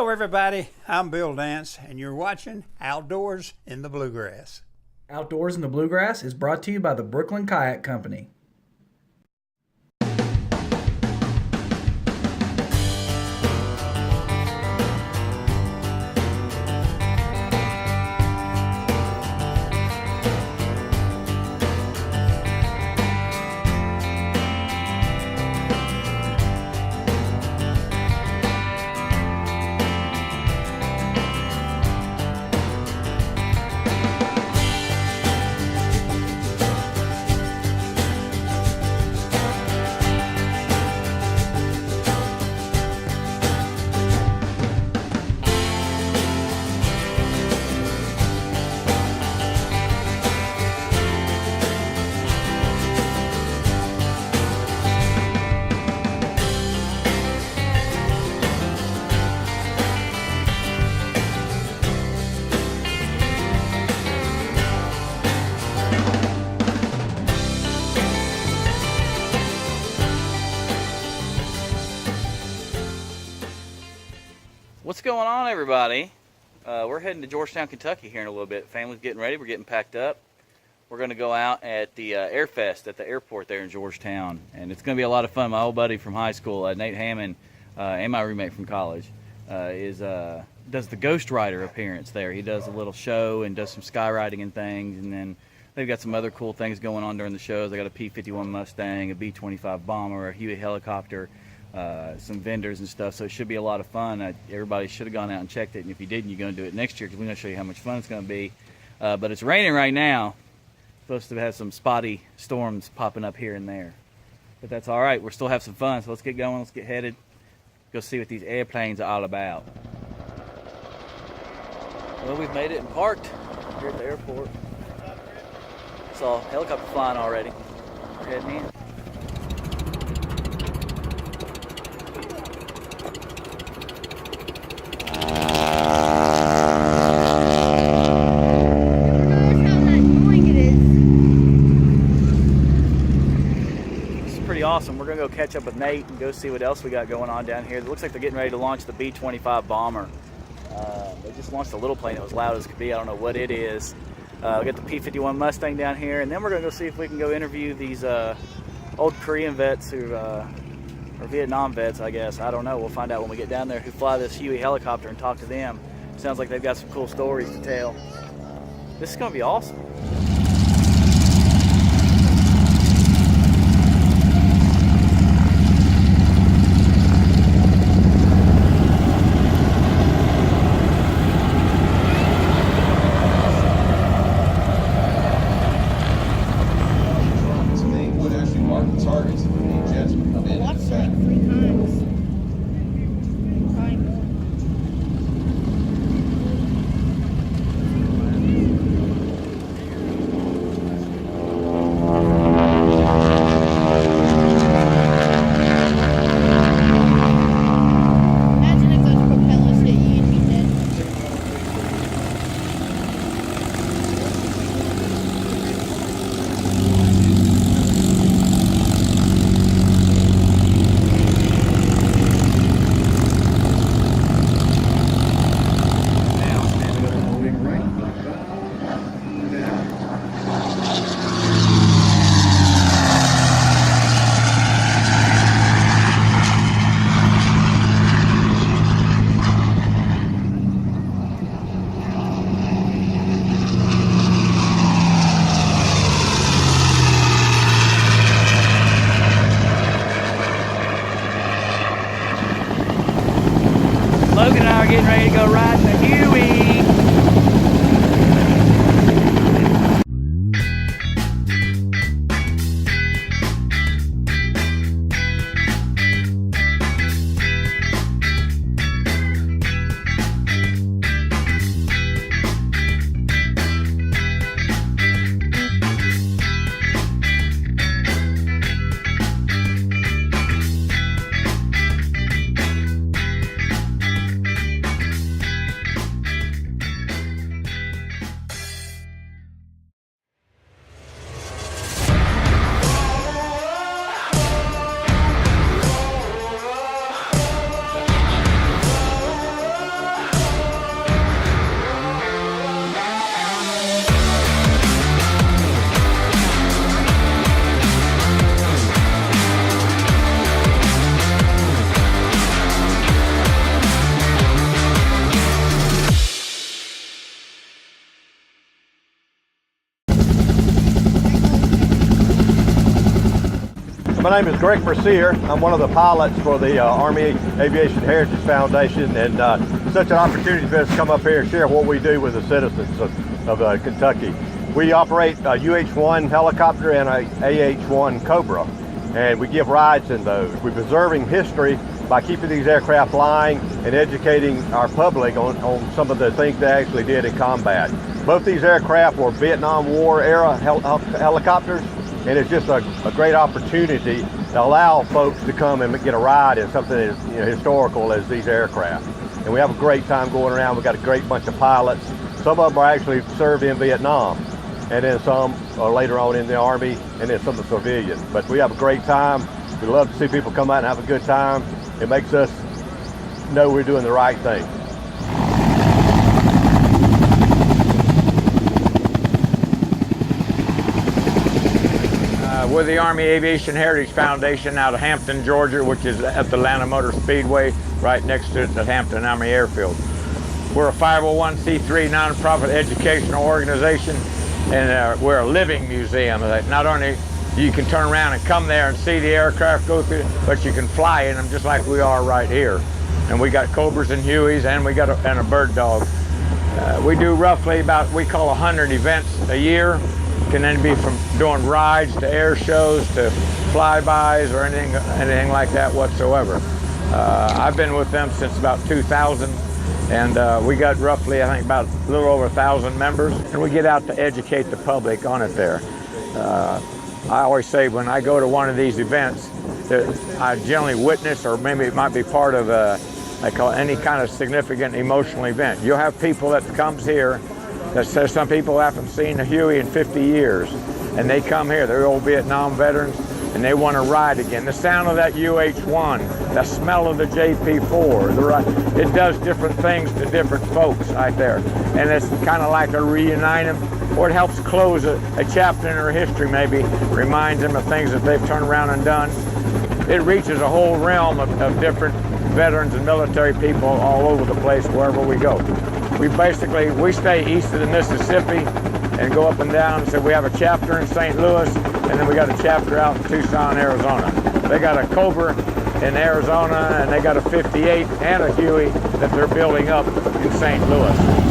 Hello everybody, I'm Bill Dance and you're watching Outdoors in the Bluegrass. Outdoors in the Bluegrass is brought to you by the Brooklyn Kayak Company. What's going on, everybody? We're heading to Georgetown, Kentucky here in a little bit. Family's getting ready. We're getting packed up. We're going to go out at the Airfest at the airport there in Georgetown, and it's going to be a lot of fun. My old buddy from high school, Nate Hammond, and my roommate from college, does the Ghostwriter appearance there. He does a little show and does some skywriting and things, and then they've got some other cool things going on during the shows. They got a P-51 Mustang, a B-25 bomber, a Huey helicopter, some vendors and stuff, so it should be a lot of fun. Everybody should have gone out and checked it, and if you didn't, you're going to do it next year because we're going to show you how much fun it's going to be. But it's raining right now. Supposed to have some spotty storms popping up here and there, but that's all right. We'll still have some fun, so let's get going. Let's get headed. Go see what these airplanes are all about. Well, we've made it and parked here at the airport. Saw a helicopter flying already. We're heading in. Awesome. We're going to go catch up with Nate and go see what else we got going on down here. It looks like they're getting ready to launch the B-25 bomber. They just launched a little plane that was loud as could be. I don't know what it is. We got the P-51 Mustang down here, and then we're going to go see if we can go interview these old Korean vets who, or Vietnam vets, I guess. I don't know. We'll find out when we get down there who fly this Huey helicopter and talk to them. Sounds like they've got some cool stories to tell. This is going to be awesome. My name is Greg Mercier. I'm one of the pilots for the Army Aviation Heritage Foundation, and such an opportunity for us to come up here and share what we do with the citizens of Kentucky. We operate a UH-1 helicopter and a AH-1 Cobra, and we give rides in those. We're preserving history by keeping these aircraft flying and educating our public on some of the things they actually did in combat. Both these aircraft were Vietnam War era helicopters, and it's just a great opportunity to allow folks to come and get a ride in something as historical as these aircraft. And we have a great time going around. We've got a great bunch of pilots. Some of them are actually served in Vietnam, and then some are later on in the Army, and then some are civilian. But we have a great time. We love to see people come out and have a good time. It makes us know we're doing the right thing. We're the Army Aviation Heritage Foundation out of Hampton, Georgia, which is at the Atlanta Motor Speedway, right next to it at Hampton Army Airfield. We're a 501c3 nonprofit educational organization, and we're a living museum. Not only you can turn around and come there and see the aircraft go through, but you can fly in them just like we are right here. And we got Cobras and Hueys, and we got a bird dog. We do roughly about, we call 100 events a year. Can then be from doing rides to air shows to flybys or anything like that whatsoever. I've been with them since about 2000, and we got roughly, I think, about a little over 1,000 members, and we get out to educate the public on it there. I always say when I go to one of these events that I generally witness, or maybe it might be part of I call it any kind of significant emotional event. You'll have people that comes here that says some people haven't seen a Huey in 50 years, and they come here, they're old Vietnam veterans, and they want to ride again. The sound of that UH-1, the smell of the JP-4, it does different things to different folks right there. And it's kind of like a reunite them, or it helps close a chapter in their history, maybe reminds them of things that they've turned around and done. It reaches a whole realm of different veterans and military people all over the place, wherever we go. We stay east of the Mississippi and go up and down. So we have a chapter in St. Louis, and then we got a chapter out in Tucson, Arizona. They got a Cobra in Arizona, and they got a 58 and a Huey that they're building up in St. Louis.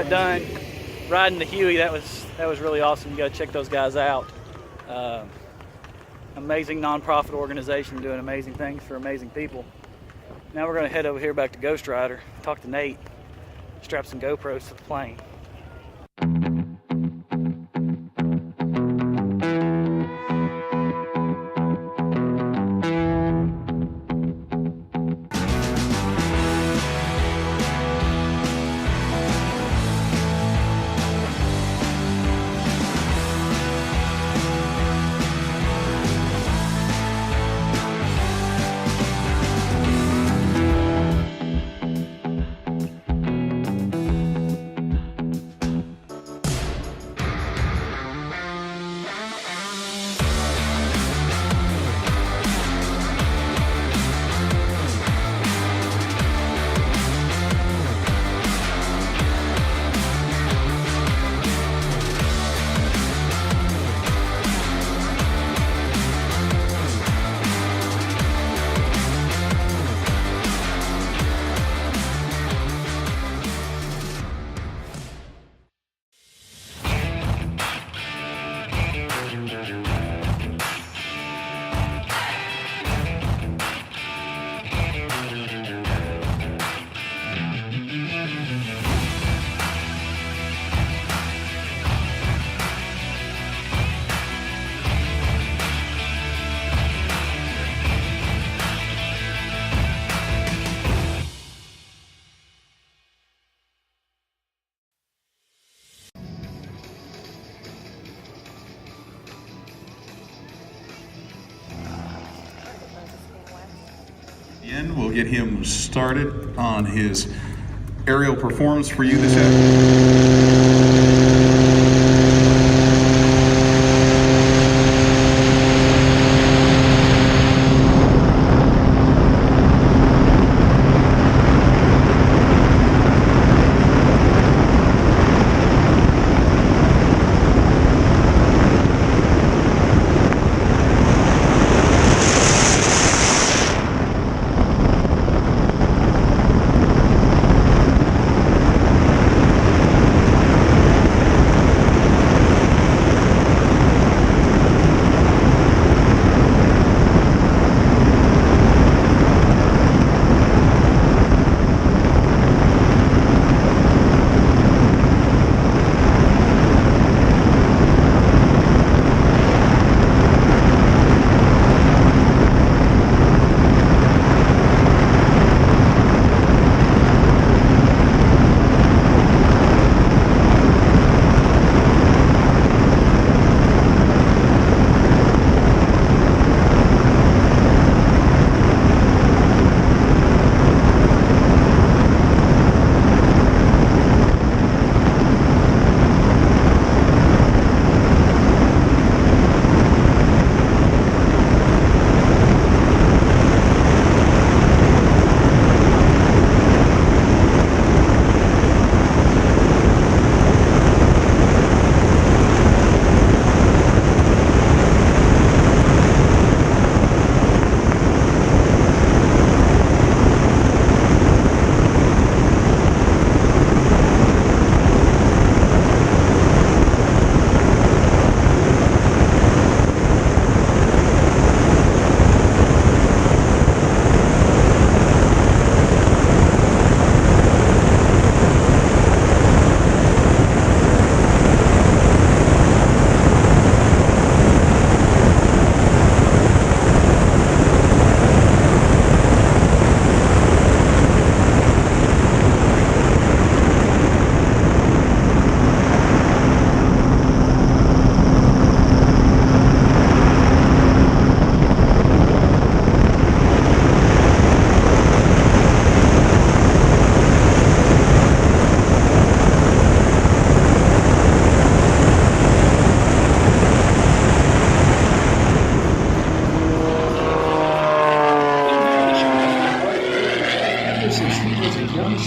got done riding the Huey. That was really awesome. You got to check those guys out. Amazing nonprofit organization doing amazing things for amazing people. Now we're going to head over here back to Ghostwriter, talk to Nate, strap some GoPros to the plane. We'll get him started on his aerial performance for you this afternoon.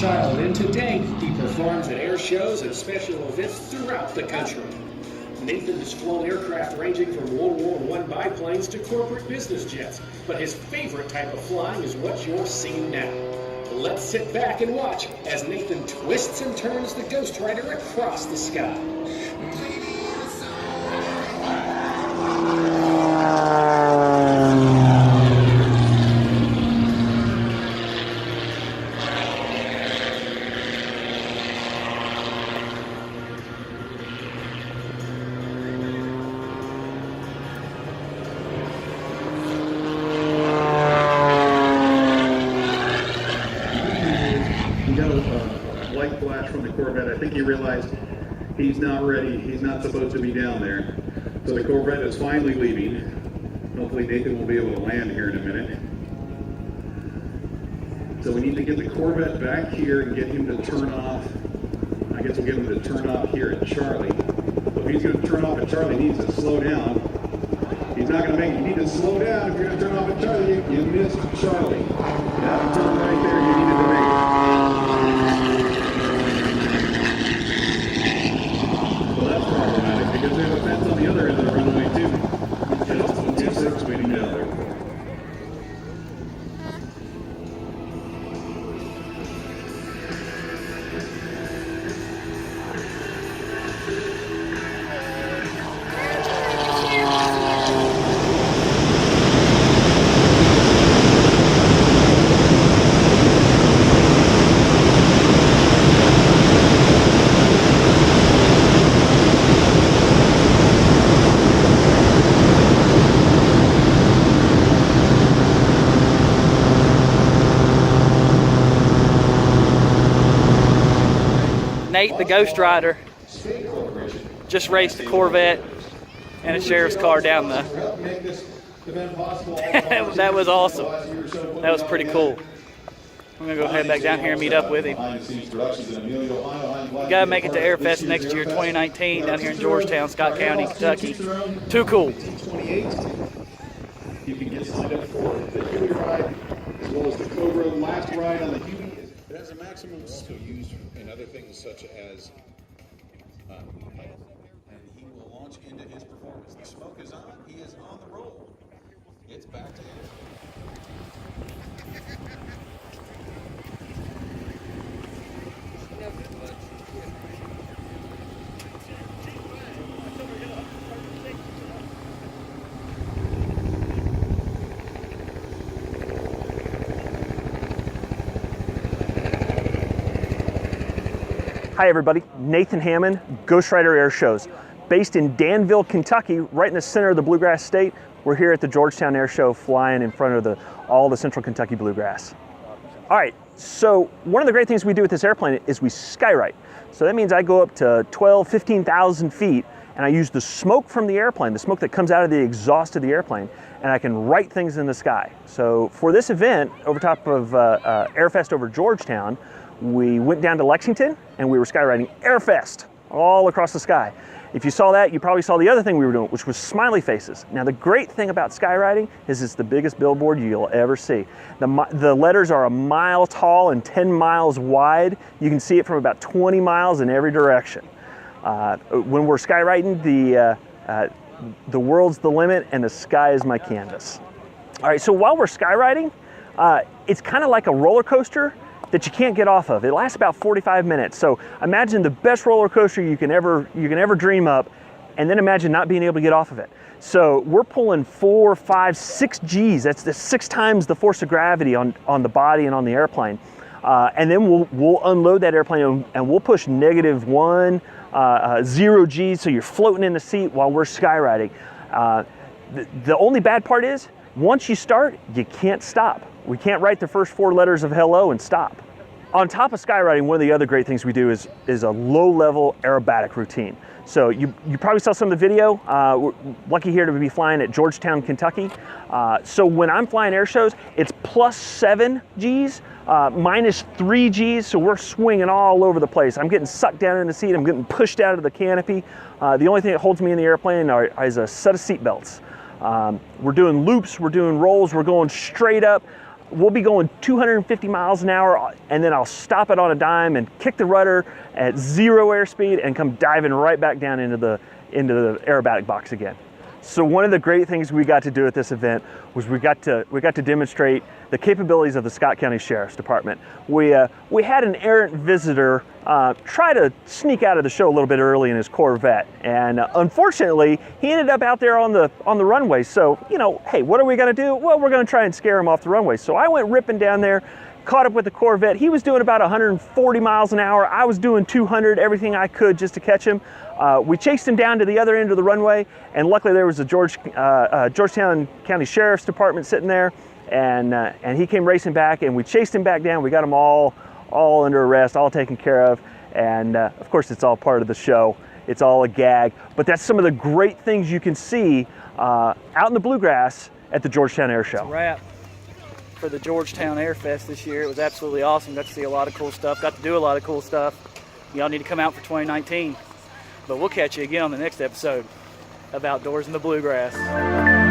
child, and today he performs at air shows and special events throughout the country. Nathan has flown aircraft ranging from World War I biplanes to corporate business jets, but his favorite type of flying is what you're seeing now. Let's sit back and watch as Nathan twists and turns the Ghostwriter across the sky. He got a light flash from the Corvette. I think he realized he's not ready. He's not supposed to be down there. So the Corvette is finally leaving. Hopefully Nathan will be able to land here in a minute. So we need to get the Corvette back here and get him to turn off. I guess we'll get him to turn off here at Charlie. So if he's going to turn off at Charlie, he needs to slow down. He's not going to make it. You need to slow down. If you're going to turn off at Charlie, you missed Charlie. That turn right there, you needed to make it. Well, that's problematic because there's a fence on the other end of the runway too. Just 26 waiting down there. Nate, the Ghostwriter, just raced a Corvette and a sheriff's car down the. That was awesome. That was pretty cool. I'm gonna go head back down here and meet up with him. Gotta make it to Airfest next year, 2019, down here in Georgetown, Scott County, Kentucky. Too cool. You can get signed up for the Huey ride as well as the Cobra last ride on the Huey. It has a maximum also used in other things such as and he will launch into his performance. The smoke is on, he is on the roll. It's back to him. Hi everybody, Nathan Hammond, Ghostwriter Airshows. Based in Danville, Kentucky, right in the center of the Bluegrass state. We're here at the Georgetown Air Show flying in front of all the Central Kentucky Bluegrass. All right, so one of the great things we do with this airplane is we skywrite. So that means I go up to 12, 15,000 feet and I use the smoke from the airplane, the smoke that comes out of the exhaust of the airplane, and I can write things in the sky. So for this event, over top of Airfest over Georgetown, we went down to Lexington and we were skywriting Airfest all across the sky. If you saw that, you probably saw the other thing we were doing, which was smiley faces. Now the great thing about skywriting is it's the biggest billboard you'll ever see. The letters are 1 mile tall and 10 miles wide. You can see it from about 20 miles in every direction. When we're skywriting, the world's the limit and the sky is my canvas. All right, so while we're skywriting, it's kind of like a roller coaster that you can't get off of. It lasts about 45 minutes. So imagine the best roller coaster you can ever dream up, and then imagine not being able to get off of it. So we're pulling 4, 5, 6 G's. That's the 6 times the force of gravity on the body and on the airplane. And then we'll unload that airplane and we'll push -1, 0 G's, so you're floating in the seat while we're skywriting. The only bad part is, once you start, you can't stop. We can't write the first 4 letters of hello and stop. On top of skywriting, one of the other great things we do is a low-level aerobatic routine. So you probably saw some of the video. We're lucky here to be flying at Georgetown, Kentucky. So when I'm flying air shows, it's +7 G's, -3 G's, so we're swinging all over the place. I'm getting sucked down in the seat, I'm getting pushed out of the canopy. The only thing that holds me in the airplane is a set of seat belts. We're doing loops, we're doing rolls, we're going straight up. We'll be going 250 miles an hour, and then I'll stop it on a dime and kick the rudder at 0 airspeed and come diving right back down into the aerobatic box again. So one of the great things we got to do at this event was we got to demonstrate the capabilities of the Scott County Sheriff's Department. We had an errant visitor try to sneak out of the show a little bit early in his Corvette, and unfortunately, he ended up out there on the runway. So, you know, hey, what are we going to do? Well, we're going to try and scare him off the runway. So I went ripping down there, caught up with the Corvette. He was doing about 140 miles an hour. I was doing 200, everything I could just to catch him. We chased him down to the other end of the runway, and luckily there was a Georgetown County Sheriff's Department sitting there, and he came racing back, and we chased him back down. We got him all under arrest, all taken care of, and of course it's all part of the show. It's all a gag, but that's some of the great things you can see out in the Bluegrass at the Georgetown Air Show. That's a wrap for the Georgetown Airfest this year. It was absolutely awesome. Got to see a lot of cool stuff. Got to do a lot of cool stuff. Y'all need to come out for 2019. But we'll catch you again on the next episode of Outdoors in the Bluegrass.